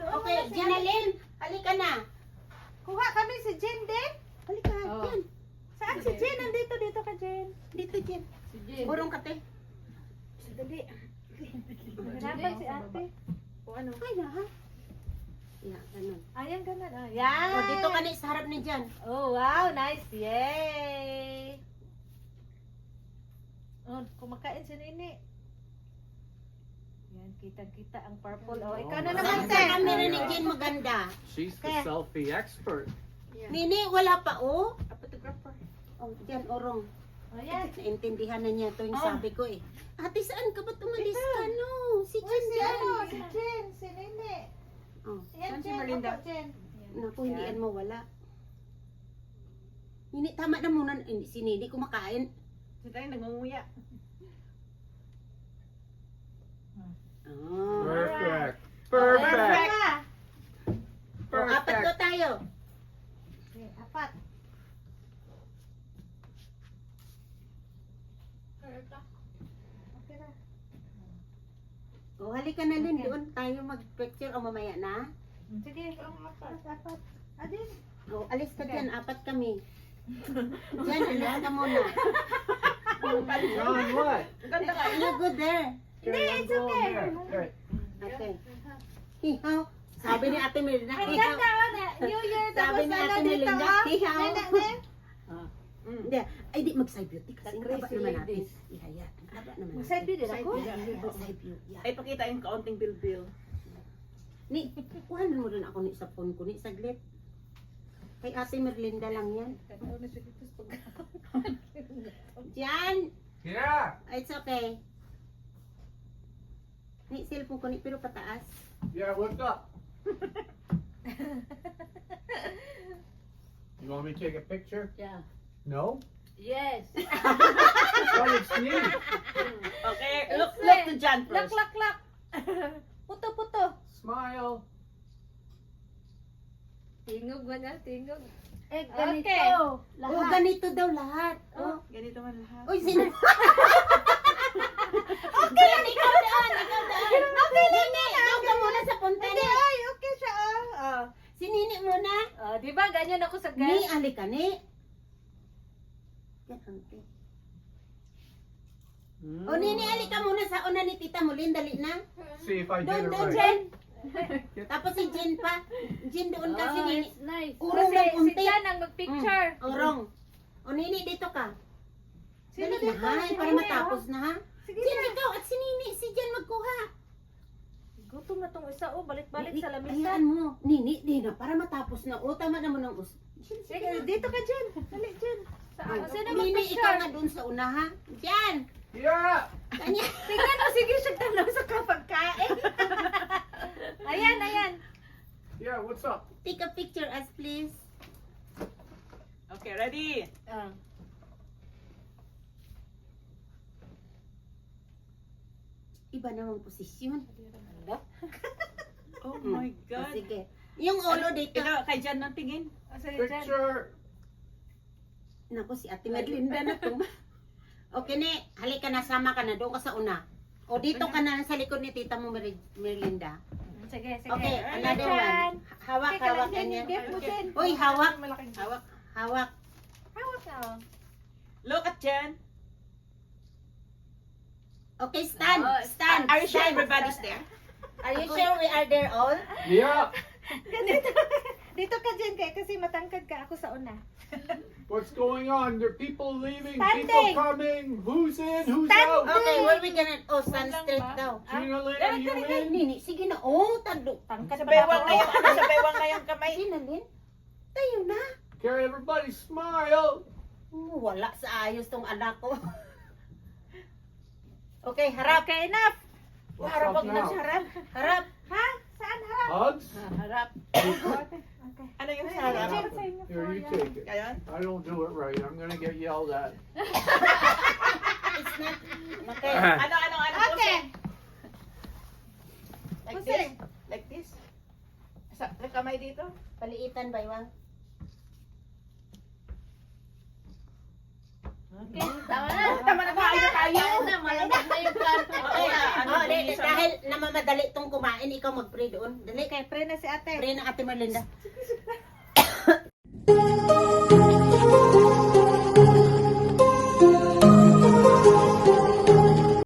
Okay, Janalyn, halika na. Kuha kami si Jen din. Halika, Jen. Saan si Jen? Nandito, dito ka Jen. Dito, Jen. Burong ka, te. Dali. Hirapan si ate. O ano? Ay, na, ha? Yeah, ganun. Ayan, ganun. Oh, yan. O, dito ka na sa harap ni Jan. Oh, wow. Nice. Yay. Oh, kumakain si Nini. Yan, kitang-kita ang purple. Oh, ikaw na naman, Sa te. camera ni Jen maganda. She's the Okay. selfie expert. Nini, wala pa, oh. A photographer. Oh, Jan, orong. Oh, yan. Naintindihan na niya ito yung Oh. sabi ko eh. Ate, saan ka ba tumalis Dito. ka, no? Si Uy, Jen si Jan. ano? Si Jen. Si Nini. Oh, Yan, Saan si Jen. Melinda? Opo, Jen. naku, hindi yan mawala. Nini, tama na muna. Si Nini kumakain. Si tayo nangunguya. Oh. Perfect. Perfect. Perfect. O, apat ko tayo. Okay, apat. Okay na. O, halika na din Okay. doon. Tayo mag-picture o mamaya na. Sige, apat. Adin. O, alis ka dyan. Apat kami. Dyan, alis ka muna. John, what? Ganda ka. You good there. Okay, I'm it's going okay. there. Right. Okay. Hihaw. Sabi ni Ate Melinda, Ang hihaw. ganda oh, na New Year Sabi tapos ni ano Ate dito Melinda, oh. hihaw. Nene. Hindi. Ay, di mag-side beauty kasi ang taba Crazy naman natin. ladies. Ihaya. Ang taba naman Mag-side natin. beauty ako? Mag-side beauty. Yeah. Ay, pakita yung kaunting bilbil. Ni, kuhanan mo rin ako ni sa phone ko ni saglit. Kay Ate Merlinda lang yan. Diyan. Yeah. It's okay. Ni, cellphone ko ni, pero pataas. Yeah, what's up? You want me to take a picture? Yeah. No? Yes. Oh, it's me. Okay, It's look like- to John Lak, first. lak, lak. Puto. Smile. Tingog ba na? Tingog. Eh, ganito. Lahat. Oh, ganito daw lahat. Oh. Ganito man lahat. Uy, sino? Okay lang, ikaw daan. Okay lang na. Ikaw ka muna sa punta Hindi, na. ay, okay siya oh. Si Nini muna. Oh, di ba ganyan ako sa Ni, gas? alika ni. Yan, ante. O, Nini, alika muna sa una ni Tita mo. Dali na. See if I did Doon, it doon, right. Jen. Tapos si Jen pa. Jen doon ka, si Nini. Nice. Urong Kasi ng si kunti. Jan ang mag-picture. Orong. O, Nini, dito ka. Sino Dali na, dito? ha? Si Para Nini, matapos na, ha? Sige Jen, na. ikaw at si Nini. Si Jen magkuha. Gutom na tong isa oh, balik-balik sa Hayaan lamisan. mo. Nini, di na. Para matapos na. O, tama naman ang Jen, Sige, dito ka Jen. Dali Jen. Sino Nini, ikaw mag-picture? nga doon sa una, ha? Jen! Yeah. Kanya. Tingnan mo, sige siya tanong sa kapagkain. Ayan. Yeah, what's up? Take a picture as please. Okay, ready? Iba namang posisyon. Oh my O, God. sige. Yung ulo dito. Ikaw, kay John ng tingin. Sige Jen. Picture. Naku, si Ate Merlinda na to. Okay, ne. Halika na, sama ka na. Doon ka sa una. O, dito ka na sa likod ni Tita mo, Merlinda. Sige. Okay, another Jen. one. Hawak, Teka lang, hawak. Jen, Ganyan. yung gift mo, Jen. Uy, hawak. Malaking Hawak, hawak. Hawak na oh. Look at Jen. Okay, stand. Oh, Stand. Are you sure stand. everybody's there? Are you sure we are there all? Yeah. Dito ka Jen kaya kasi matangkad ka. Ako sa una. What's going on? There are people leaving, Standing. people coming. Who's in? Who's Standing. out? Okay, where we gonna... Oh, stand Lang straight ba? daw. Gina Lynn, are you in? Nini, sige na. Oh, tando. Tangkad Sa pa baywang na yung, sa baywang na yung kamay. Sige na, Lin. Tayo na. Okay, everybody smile. Oh, wala sa ayos tong anak ko. Okay, harap. Okay, enough. What's Harap up ako na now? sa harap. Harap. Ha? Saan harap? Hugs? Harap. Okay. Ano yung sa Jen, harap? sa inyo Here, po you yan. take it. Ayan. I don't do it right. I'm gonna get yelled at. It's not... Okay. Ano, Okay. Like Pusing. this? Like this? Sa kamay dito? Paliitan, baywang. Okay, tama na. Tama na tayo. Ayan na, malamig na yung kwarto. Okay, ano? dahil namamadali itong kumain, ikaw mag-pray doon. Dali, Okay, pray na si ate. pray na Ate Merlinda.